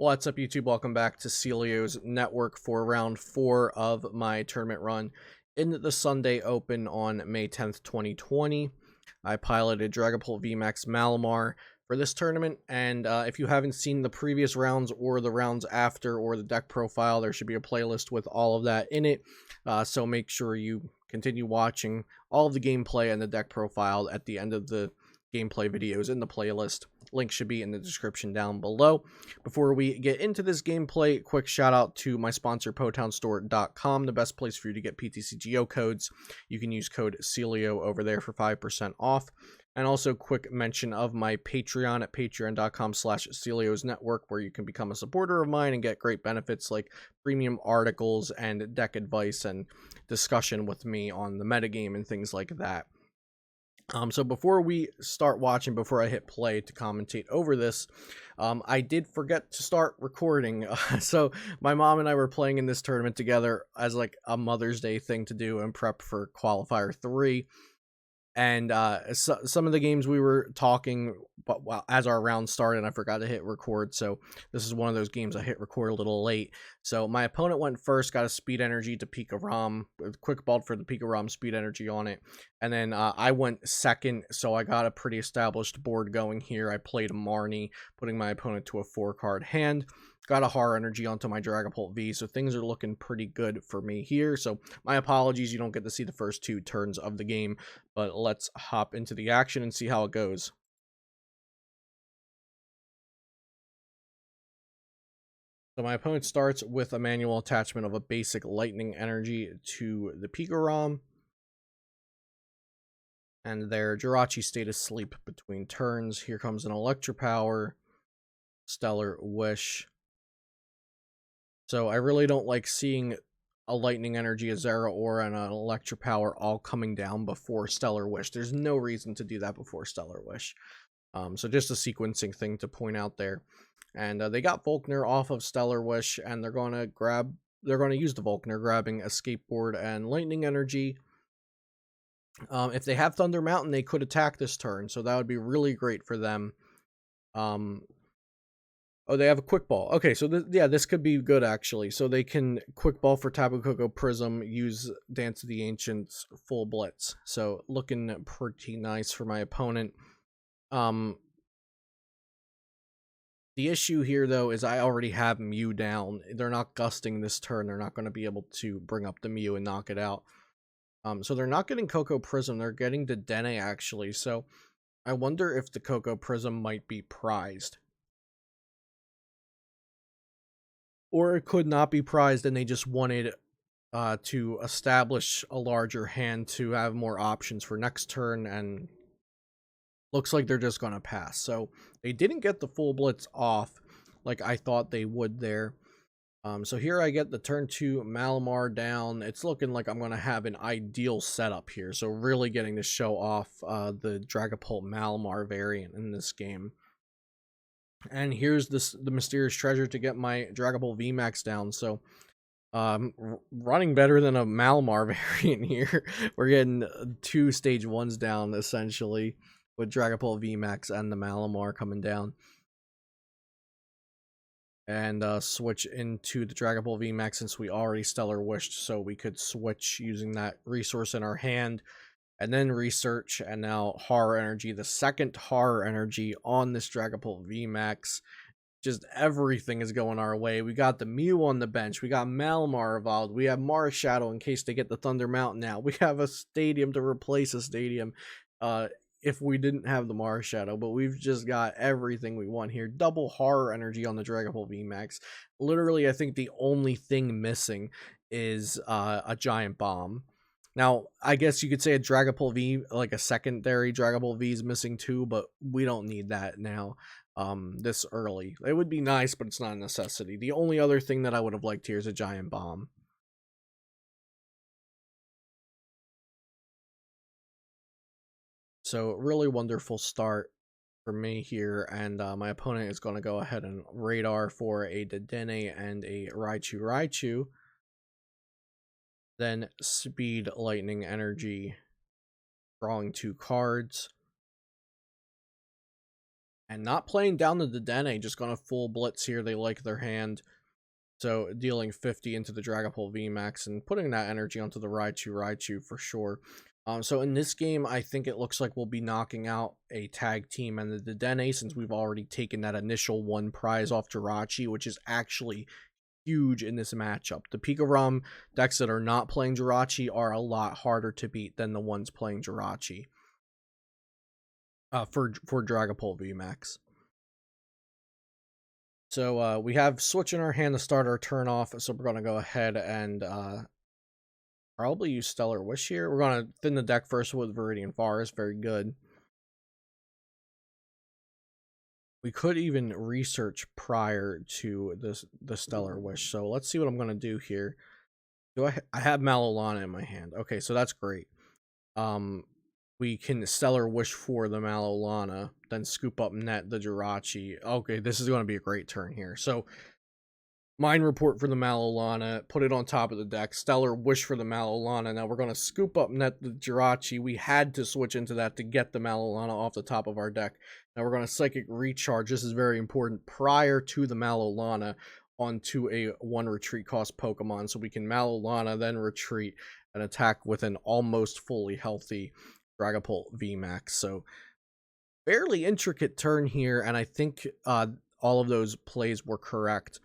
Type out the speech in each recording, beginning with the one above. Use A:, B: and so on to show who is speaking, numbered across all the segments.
A: What's up, YouTube? Welcome back to Celio's network for round 4 of my tournament run in the Sunday Open on May 10th, 2020. I piloted Dragapult VMAX Malamar for this tournament, and if you haven't seen the previous rounds or the rounds after or the deck profile, there should be a playlist with all of that in it, so make sure you continue watching all of the gameplay and the deck profile at the end of the gameplay videos in the playlist. Link should be in the description down below. Before we get into this gameplay, quick shout out to my sponsor, potownstore.com, the best place for you to get ptcgo codes. You can use code CELIO over there for 5% off. And also quick mention of my Patreon at patreon.com/Celios Network, where you can become a supporter of mine and get great benefits like premium articles and deck advice and discussion with me on the metagame and things like that. So before we start watching, before I hit play to commentate over this, I did forget to start recording. So my mom and I were playing in this tournament together as like a Mother's Day thing to do and prep for qualifier 3. And some of the games we were talking, but as our round started, I forgot to hit record. So this is one of those games I hit record a little late. So my opponent went first, got a speed energy to Pikarom, quick balled for the Pikarom speed energy on it. And then I went second, so I got a pretty established board going here. I played Marnie, putting my opponent to a 4-card hand. Got a horror energy onto my Dragapult V, so things are looking pretty good for me here. So my apologies, you don't get to see the first 2 turns of the game, but let's hop into the action and see how it goes. So my opponent starts with a manual attachment of a basic lightning energy to the Pikarom. And their Jirachi stayed asleep between turns. Here comes an Electropower, Stellar Wish. So I really don't like seeing a Lightning Energy, a Zeraora, and an Electropower all coming down before Stellar Wish. There's no reason to do that before Stellar Wish. So just a sequencing thing to point out there. And they got Volkner off of Stellar Wish, and they're going to use the Volkner, grabbing a Skateboard and Lightning Energy. If they have Thunder Mountain, they could attack this turn, so that would be really great for them. Oh, they have a Quick Ball. Okay, so this could be good, actually. So they can Quick Ball for Tapu Koko Prism, use Dance of the Ancients, full Blitz. So looking pretty nice for my opponent. The issue here, though, is I already have Mew down. They're not gusting this turn. They're not going to be able to bring up the Mew and knock it out. So they're not getting Koko Prism. They're getting the Dene, actually. So I wonder if the Koko Prism might be prized. Or it could not be prized and they just wanted to establish a larger hand to have more options for next turn, and looks like they're just going to pass. So they didn't get the full blitz off like I thought they would there. So here I get the turn 2 Malamar down. It's looking like I'm going to have an ideal setup here. So really getting to show off the Dragapult Malamar variant in this game. And here's the mysterious treasure to get my Dragapult VMAX down. So running better than a Malamar variant here. We're getting 2 stage 1s down essentially with Dragapult VMAX and the Malamar coming down. And switch into the Dragapult VMAX since we already Stellar Wished, so we could switch using that resource in our hand. And then research, and now Horror Energy, the second Horror Energy on this Dragapult VMAX. Just everything is going our way. We got the Mew on the bench. We got Malamar evolved. We have Mars Shadow in case they get the Thunder Mountain out. We have a stadium to replace a stadium if we didn't have the Mars Shadow. But we've just got everything we want here. Double Horror Energy on the Dragapult VMAX. Literally, I think the only thing missing is a Giant Bomb. Now, I guess you could say a Dragapult V, like a secondary Dragapult V is missing too, but we don't need that now this early. It would be nice, but it's not a necessity. The only other thing that I would have liked here is a Giant Bomb. So, really wonderful start for me here, and my opponent is going to go ahead and radar for a Dedenne and a Raichu. Then Speed Lightning Energy, drawing 2 cards. And not playing down the Dedenne, just gonna full blitz here. They like their hand. So dealing 50 into the Dragapult VMAX and putting that energy onto the Raichu for sure. So in this game, I think it looks like we'll be knocking out a tag team and the Dedenne, since we've already taken that initial 1 prize off Jirachi, which is actually huge in this matchup. The Pikarom decks that are not playing Jirachi are a lot harder to beat than the ones playing Jirachi for Dragapult VMAX. So we have Switch in our hand to start our turn off, so we're going to go ahead and probably use Stellar Wish here. We're going to thin the deck first with Viridian Forest. Very good. We could even research prior to the Stellar Wish. So let's see what I'm going to do here. I have Malolana in my hand. Okay, so that's great. We can Stellar Wish for the Malolana, then scoop up net the Jirachi. Okay, this is going to be a great turn here. So Mind Report for the Malolana, put it on top of the deck. Stellar Wish for the Malolana. Now we're going to scoop up net the Jirachi. We had to switch into that to get the Malolana off the top of our deck. Now we're going to Psychic Recharge. This is very important prior to the Malolana onto a 1 retreat cost Pokemon. So we can Malolana, then retreat and attack with an almost fully healthy Dragapult VMAX. So fairly intricate turn here, and I think all of those plays were correct.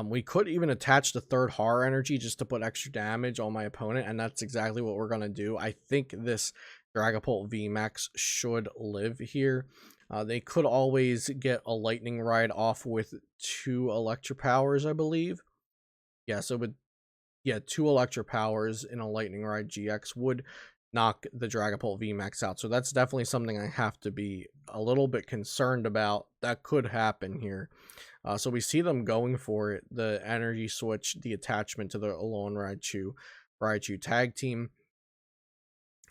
A: We could even attach the 3rd Horror Energy just to put extra damage on my opponent, and that's exactly what we're going to do. I think this Dragapult VMAX should live here. They could always get a Lightning Ride off with 2 Electro Powers, I believe. Yeah, so with 2 Electro Powers in a Lightning Ride GX would knock the Dragapult VMAX out. So that's definitely something I have to be a little bit concerned about. That could happen here. So we see them going for it. The energy switch, the attachment to the Alolan Raichu tag team.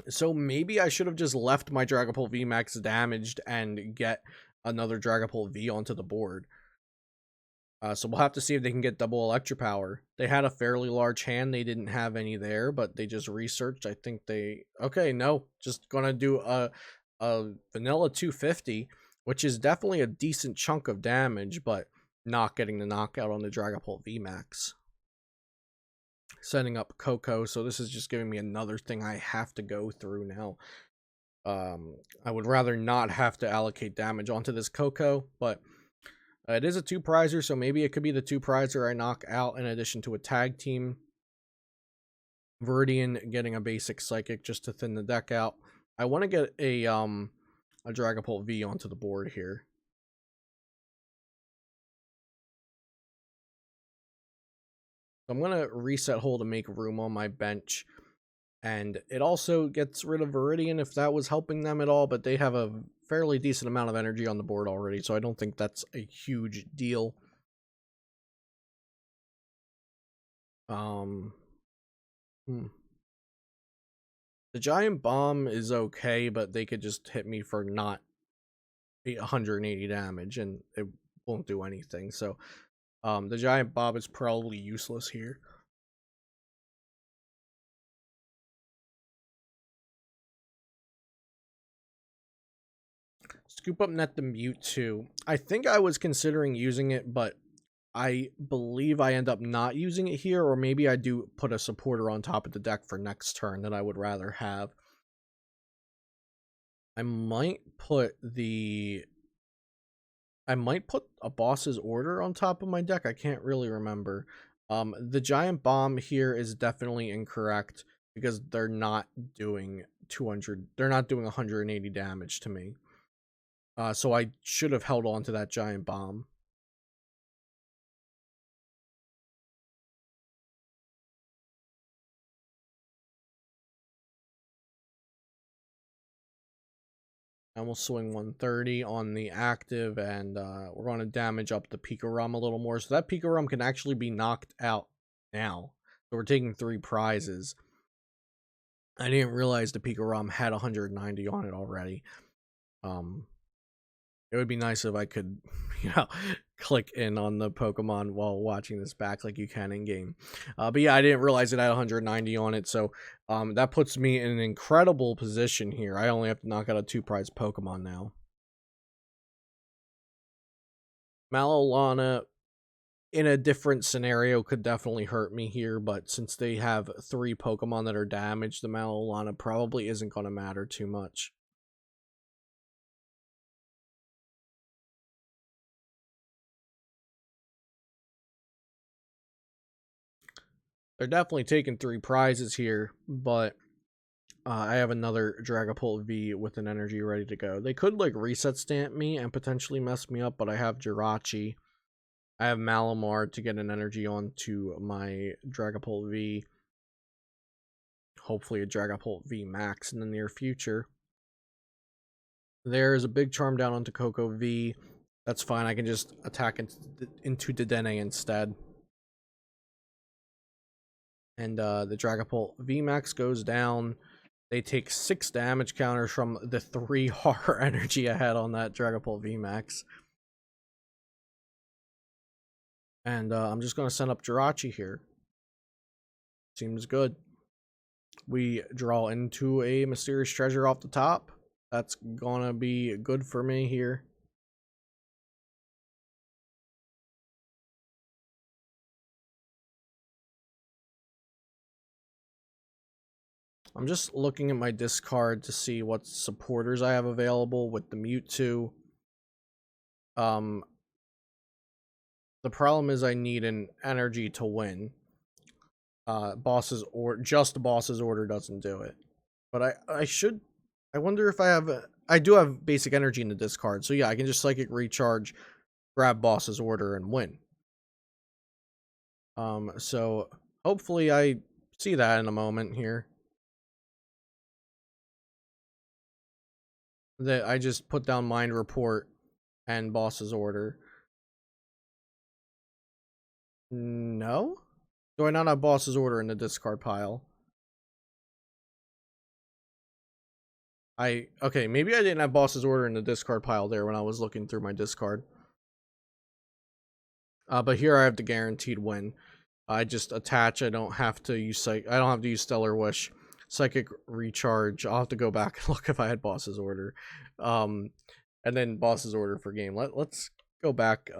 A: So maybe I should have just left my Dragapult VMAX damaged and get another Dragapult V onto the board. So we'll have to see if they can get double Electro Power. They had a fairly large hand. They didn't have any there, but they just researched. I think they... Okay, no. Just gonna do a vanilla 250, which is definitely a decent chunk of damage, but not getting the knockout on the Dragapult VMAX. Setting up Coco, so this is just giving me another thing I have to go through now. I would rather not have to allocate damage onto this Coco, but it is a 2-prizer, so maybe it could be the 2-prizer I knock out in addition to a tag team. Viridian getting a basic Psychic just to thin the deck out. I want to get a Dragapult V onto the board here. I'm going to reset Hole to make room on my bench. And it also gets rid of Viridian if that was helping them at all, but they have a fairly decent amount of energy on the board already, so I don't think that's a huge deal. The Giant Bomb is okay, but they could just hit me for not 180 damage, and it won't do anything. So the Giant Bomb is probably useless here. Scoop up net the Mewtwo. I think I was considering using it, but I believe I end up not using it here, or maybe I do put a supporter on top of the deck for next turn that I would rather have. I might put a boss's order on top of my deck. I can't really remember. The Giant Bomb here is definitely incorrect because they're not doing 200. They're not doing 180 damage to me. So I should have held on to that Giant Bomb. And we'll swing 130 on the active, and we're going to damage up the Pikarom a little more. So that Pikarom can actually be knocked out now. So we're taking 3 prizes. I didn't realize the Pikarom had 190 on it already. It would be nice if I could, click in on the Pokemon while watching this back like you can in game. But yeah, I didn't realize it had 190 on it, so that puts me in an incredible position here. I only have to knock out a 2-prize Pokemon now. Malolana in a different scenario could definitely hurt me here, but since they have 3 Pokemon that are damaged, the Malolana probably isn't going to matter too much. They're definitely taking 3 prizes here, but I have another Dragapult V with an energy ready to go. They could like reset stamp me and potentially mess me up, but I have Jirachi. I have Malamar to get an energy onto my Dragapult V. Hopefully a Dragapult VMAX in the near future. There's a big charm down onto Coco V. That's fine. I can just attack into Dedenne instead. And the Dragapult VMAX goes down. They take 6 damage counters from the 3 horror energy I had on that Dragapult VMAX. And I'm just going to send up Jirachi here. Seems good. We draw into a Mysterious Treasure off the top. That's going to be good for me here. I'm just looking at my discard to see what supporters I have available with the Mewtwo. The problem is I need an energy to win. Boss's order doesn't do it. But I wonder if I have I do have basic energy in the discard. So yeah, I can just Psychic Recharge, grab Boss's Order, and win. So hopefully I see that in a moment here. That I just put down Mind Report and Boss's Order. No? Do I not have Boss's Order in the discard pile? Okay, maybe I didn't have Boss's Order in the discard pile there when I was looking through my discard. But here I have the guaranteed win. I just attach. I don't have to use Stellar Wish. Psychic Recharge. I'll have to go back and look if I had Boss's Order. And then Boss's Order for game. Let's go back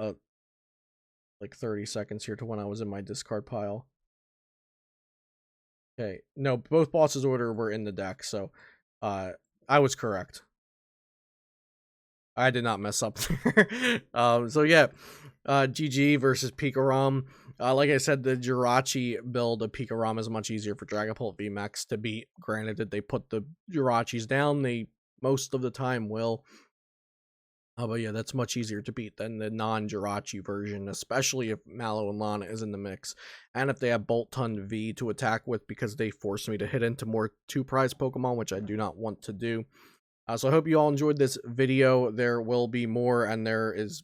A: like 30 seconds here to when I was in my discard pile. Okay, no, both Boss's Order were in the deck, so I was correct. I did not mess up there. So yeah, GG versus Pikarom. Like I said, the Jirachi build of Pikarom is much easier for Dragapult VMAX to beat. Granted that they put the Jirachis down, they most of the time will. But yeah, that's much easier to beat than the non-Jirachi version, especially if Mallow and Lana is in the mix. And if they have Boltund V to attack with, because they force me to hit into more 2-prize Pokemon, which I do not want to do. So I hope you all enjoyed this video. There will be more, and there is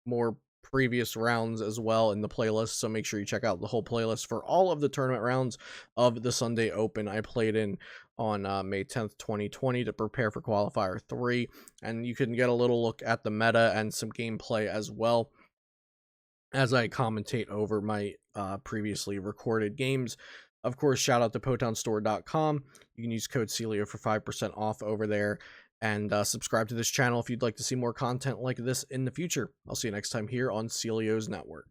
A: more previous rounds as well in the playlist, so make sure you check out the whole playlist for all of the tournament rounds of the Sunday Open I played in on May 10th, 2020 to prepare for Qualifier 3, and you can get a little look at the meta and some gameplay as well as I commentate over my previously recorded games. Of course, shout out to PotonStore.com. You can use code Celio for 5% off over there. And subscribe to this channel if you'd like to see more content like this in the future. I'll see you next time here on Celio's Network.